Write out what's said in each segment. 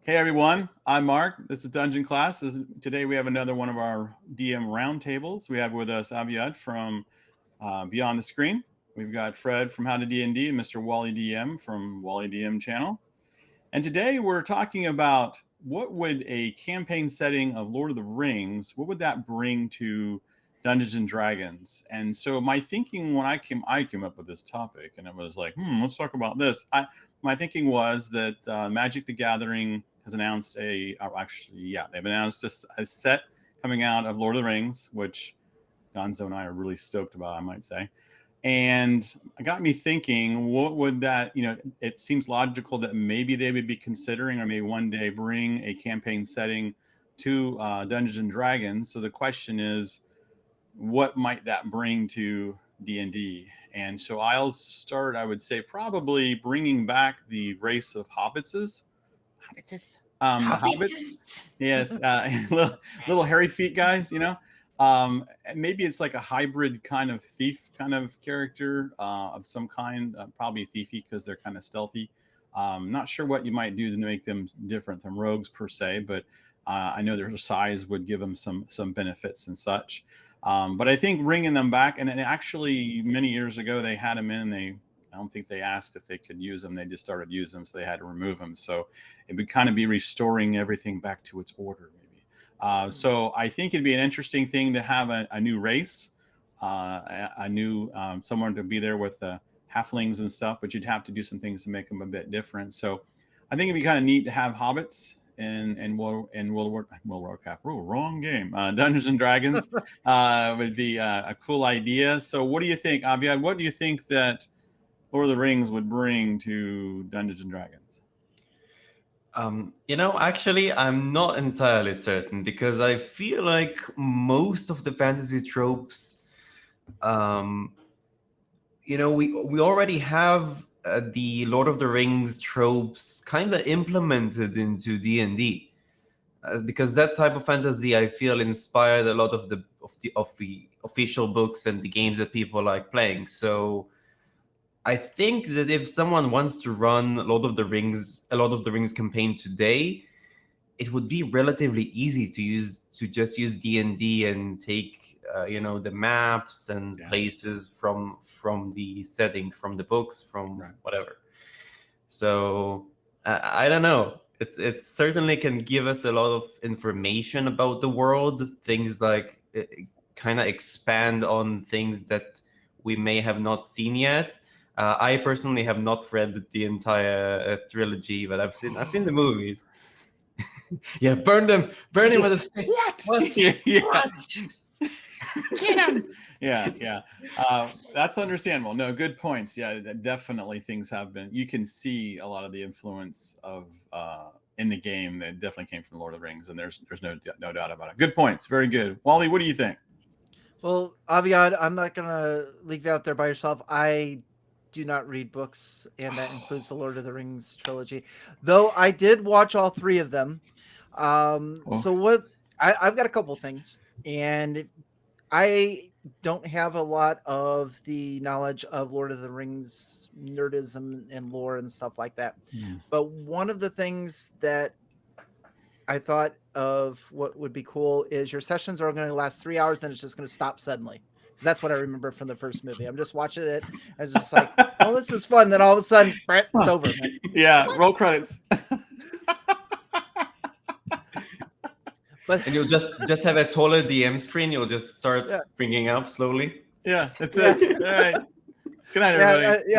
Hey everyone, I'm Mark. This is Dungeon Class. Today we have another one of our DM Roundtables. We have with us Aviad from Beyond the Screen. We've got Fred from How to D&D and Mr. WallyDM from WallyDM channel. And today we're talking about what would a campaign setting of Lord of the Rings, what would that bring to Dungeons and Dragons? And so my thinking when I came up with this topic, and it was like, let's talk about this. My thinking was that Magic the Gathering has announced they've announced a set coming out of Lord of the Rings, which Gonzo and I are really stoked about, I might say. And it got me thinking, what would that, it seems logical that maybe they would be considering or maybe one day bring a campaign setting to Dungeons and Dragons. So the question is, what might that bring to D&D? And so I'll start, I would say, probably bringing back the race of hobbitses. Hobbits. Yes, little hairy feet guys, maybe it's like a hybrid kind of thief kind of character of some kind, probably thiefy because they're kind of stealthy. Not sure what you might do to make them different from rogues per se, but I know their size would give them some benefits and such. But I think bringing them back, and actually many years ago they had them in, and I don't think they asked if they could use them. They just started using them, so they had to remove them. So it would kind of be restoring everything back to its order, maybe. So I think it'd be an interesting thing to have a new race, a new someone to be there with halflings and stuff, but you'd have to do some things to make them a bit different. So I think it'd be kind of neat to have hobbits and World of Warcraft. Oh, wrong game. Dungeons and Dragons would be a cool idea. So what do you think, Aviad? What do you think that Lord of the Rings would bring to Dungeons and Dragons? Actually, I'm not entirely certain because I feel like most of the fantasy tropes, we already have the Lord of the Rings tropes kind of implemented into D&D. Because that type of fantasy, I feel, inspired a lot of the official books and the games that people like playing. So I think that if someone wants to run a Lord of the Rings campaign today, it would be relatively easy to just use D&D and take the maps and places from the setting, from the books, from whatever. So I don't know. It certainly can give us a lot of information about the world, things like kind of expand on things that we may have not seen yet. I personally have not read the entire trilogy, but I've seen the movies. Yeah, burn him at the stake. What? What? Get him! Yeah. That's understandable. No, good points. Yeah, definitely things have been. You can see a lot of the influence of in the game that definitely came from Lord of the Rings, and there's no doubt about it. Good points. Very good. Wally, what do you think? Well, Aviad, I'm not gonna leave you out there by yourself. I do not read books, and that includes the Lord of the Rings trilogy. Though I did watch all three of them. So what? I've got a couple things, and I don't have a lot of the knowledge of Lord of the Rings nerdism and lore and stuff like that. But one of the things that I thought of what would be cool is your sessions are going to last 3 hours, and it's just going to stop suddenly. Because that's what I remember from the first movie. I'm just watching it. I was just like, oh, this is fun. Then all of a sudden, it's over. Like, yeah, roll credits. And you'll just have a taller DM screen. You'll just start bringing up slowly. Yeah, that's it. All right. Good night, everybody.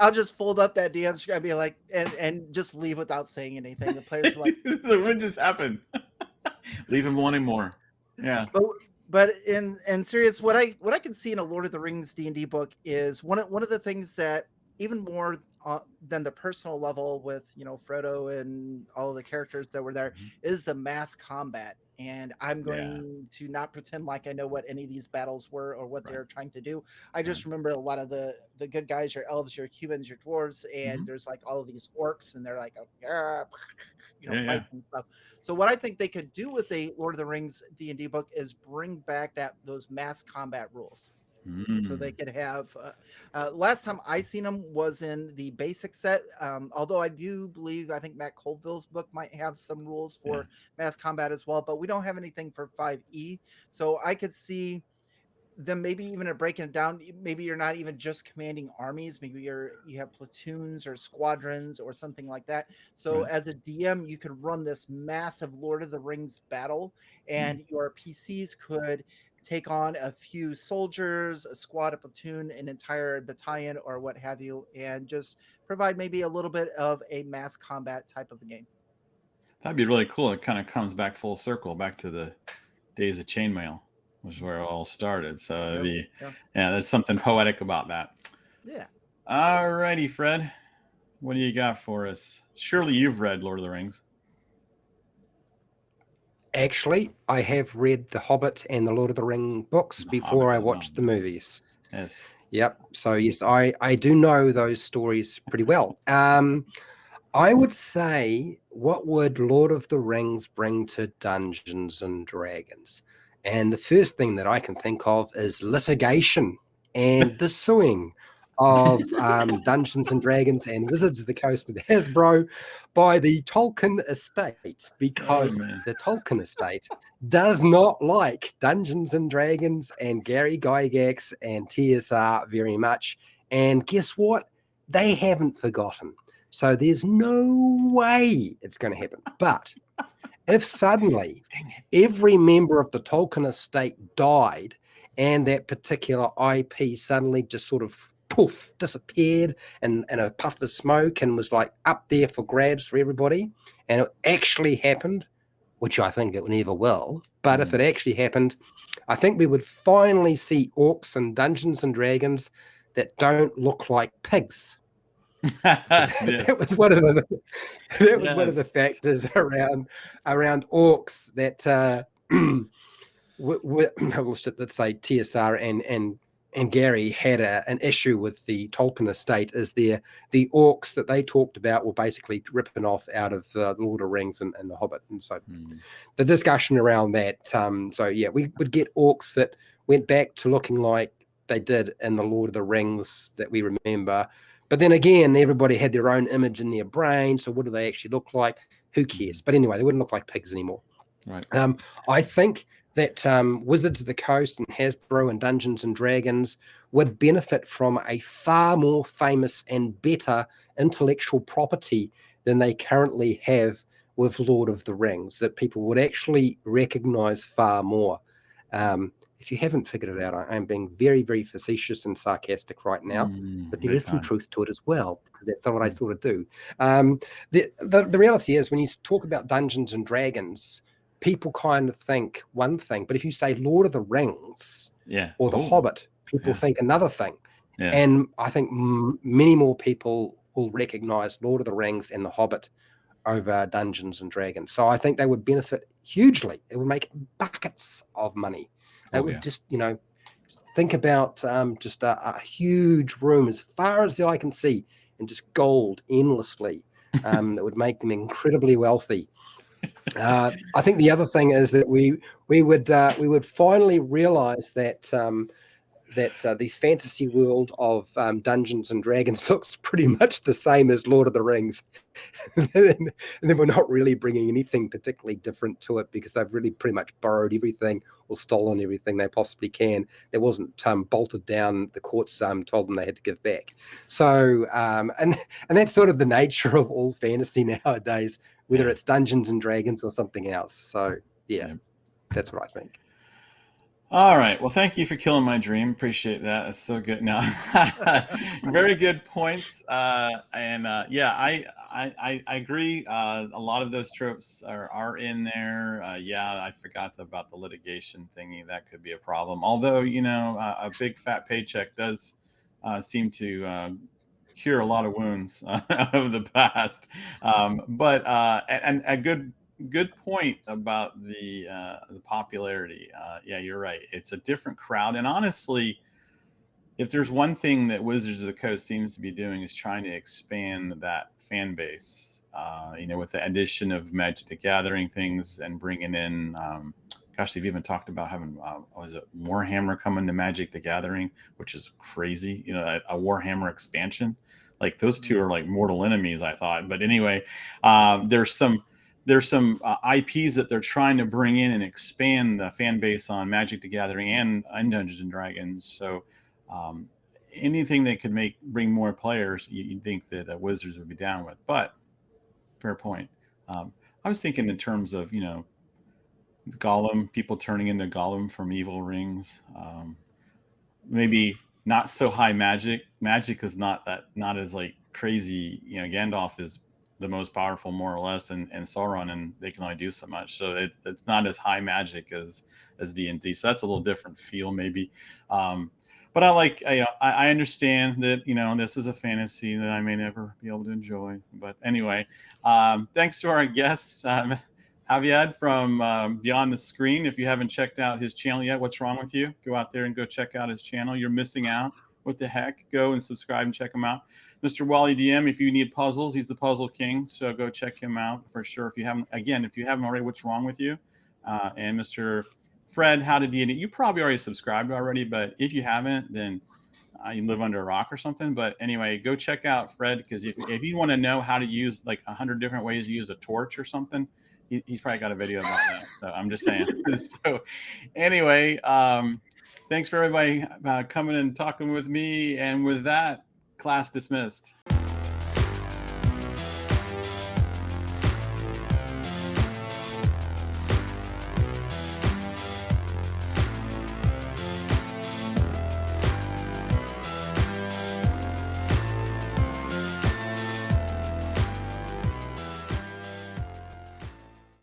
I'll just fold up that DM screen and be like, and just leave without saying anything. The players are like, what just happened? Leave him wanting more. Yeah. But in serious, what I can see in a Lord of the Rings D&D book is one of the things that even more than the personal level with Frodo and all of the characters that were there is the mass combat. And I'm going to not pretend like I know what any of these battles were or what they're trying to do. I just remember a lot of the good guys, your elves, your humans, your dwarves, and there's like all of these orcs, and they're like, fighting and stuff. So what I think they could do with a Lord of the Rings D&D book is bring back those mass combat rules. So they Mm. could have. Last time I seen them was in the basic set. Although I do believe I think Matt Colville's book might have some rules Yeah. for mass combat as well, but we don't have anything for 5e. So I could see them maybe even breaking it down. Maybe you're not even just commanding armies. Maybe you have platoons or squadrons or something like that. So Right. as a DM, you could run this massive Lord of the Rings battle, and your PCs could take on a few soldiers, a squad, a platoon, an entire battalion, or what have you, and just provide maybe a little bit of a mass combat type of a game. That'd be really cool. It kind of comes back full circle, back to the days of chainmail, which is where it all started. So it'd Yep. be, Yeah. yeah, there's something poetic about that. Yeah. All righty, Fred. What do you got for us? Surely you've read Lord of the Rings. Actually, I have read The Hobbit and the Lord of the Ring books The before Hobbit I as well. watched the movies. Yes. Yep. So yes, I do know those stories pretty well. I would say, what would Lord of the Rings bring to Dungeons and Dragons? And the first thing that I can think of is litigation and the suing of Dungeons and Dragons and Wizards of the Coast of Hasbro by the Tolkien estate, because man. the Tolkien estate does not like Dungeons and Dragons and Gary Gygax and TSR very much. And guess what? They haven't forgotten. So there's no way it's going to happen. But if suddenly every member of the Tolkien estate died and that particular IP suddenly just sort of poof, disappeared in a puff of smoke and was like up there for grabs for everybody, and it actually happened, which I think it never will, but if it actually happened, I think we would finally see orcs and Dungeons and Dragons that don't look like pigs. Yes. That was one of the Yes. factors around orcs that let's say TSR and Gary had an issue with the Tolkien estate. Is the orcs that they talked about were basically ripping off out of the Lord of the Rings and the Hobbit, and so the discussion around that. So yeah, we would get orcs that went back to looking like they did in the Lord of the Rings that we remember. But then again, everybody had their own image in their brain. So what do they actually look like? Who cares? But anyway, they wouldn't look like pigs anymore. Right. I think that Wizards of the Coast and Hasbro and Dungeons and Dragons would benefit from a far more famous and better intellectual property than they currently have with Lord of the Rings, that people would actually recognize far more. If you haven't figured it out, I'm being very, very facetious and sarcastic right now, but there is some truth to it as well, because that's not what I sort of do. The reality is, when you talk about Dungeons and Dragons, people kind of think one thing, but if you say Lord of the Rings or The Hobbit, people think another thing. Yeah. And I think many more people will recognize Lord of the Rings and The Hobbit over Dungeons and Dragons. So I think they would benefit hugely. It would make buckets of money. It would just, think about just a huge room as far as the eye can see and just gold endlessly. That would make them incredibly wealthy. I think the other thing is that we would finally realize that the fantasy world of Dungeons and Dragons looks pretty much the same as Lord of the Rings. and then we're not really bringing anything particularly different to it, because they've really pretty much borrowed everything or stolen everything they possibly can. That wasn't bolted down. The courts told them they had to give back. So, and that's sort of the nature of all fantasy nowadays, whether it's Dungeons and Dragons or something else. So, that's what I think. All right. Well, thank you for killing my dream. Appreciate that. That's so good. Now, very good points. I agree. A lot of those tropes are in there. I forgot about the litigation thingy. That could be a problem. Although, a big fat paycheck does seem to cure a lot of wounds of the past. But a good point about the popularity. You're right. It's a different crowd, and honestly, if there's one thing that Wizards of the Coast seems to be doing, is trying to expand that fan base. With the addition of Magic the Gathering things and bringing in gosh, they've even talked about having was it Warhammer coming to Magic the Gathering, which is crazy. You know, a Warhammer expansion. Like those two are like mortal enemies, I thought. But anyway, there's some IPs that they're trying to bring in and expand the fan base on Magic the Gathering and Dungeons and Dragons. So anything that could bring more players, you'd think that Wizards would be down with. But fair point. I was thinking in terms of, you know, Gollum, people turning into Gollum from Evil Rings. Maybe not so high magic. Magic is not as like crazy. You know, Gandalf is the most powerful, more or less, and Sauron, and they can only do so much. So it's not as high magic as D&D. So that's a little different feel, maybe. But I understand that, you know, this is a fantasy that I may never be able to enjoy. But anyway, thanks to our guests. Aviad from Beyond the Screen. If you haven't checked out his channel yet, what's wrong with you? Go out there and go check out his channel. You're missing out. What the heck? Go and subscribe and check him out. Mr. WallyDM, if you need puzzles, he's the puzzle king. So go check him out for sure. If you haven't already, what's wrong with you? And Mr. Fred, How to D&D. You probably already subscribed already, but if you haven't, then you live under a rock or something. But anyway, go check out Fred, because if you want to know how to use like 100 different ways to use a torch or something, he's probably got a video about that. So I'm just saying. So anyway, thanks for everybody coming and talking with me. And with that, class dismissed.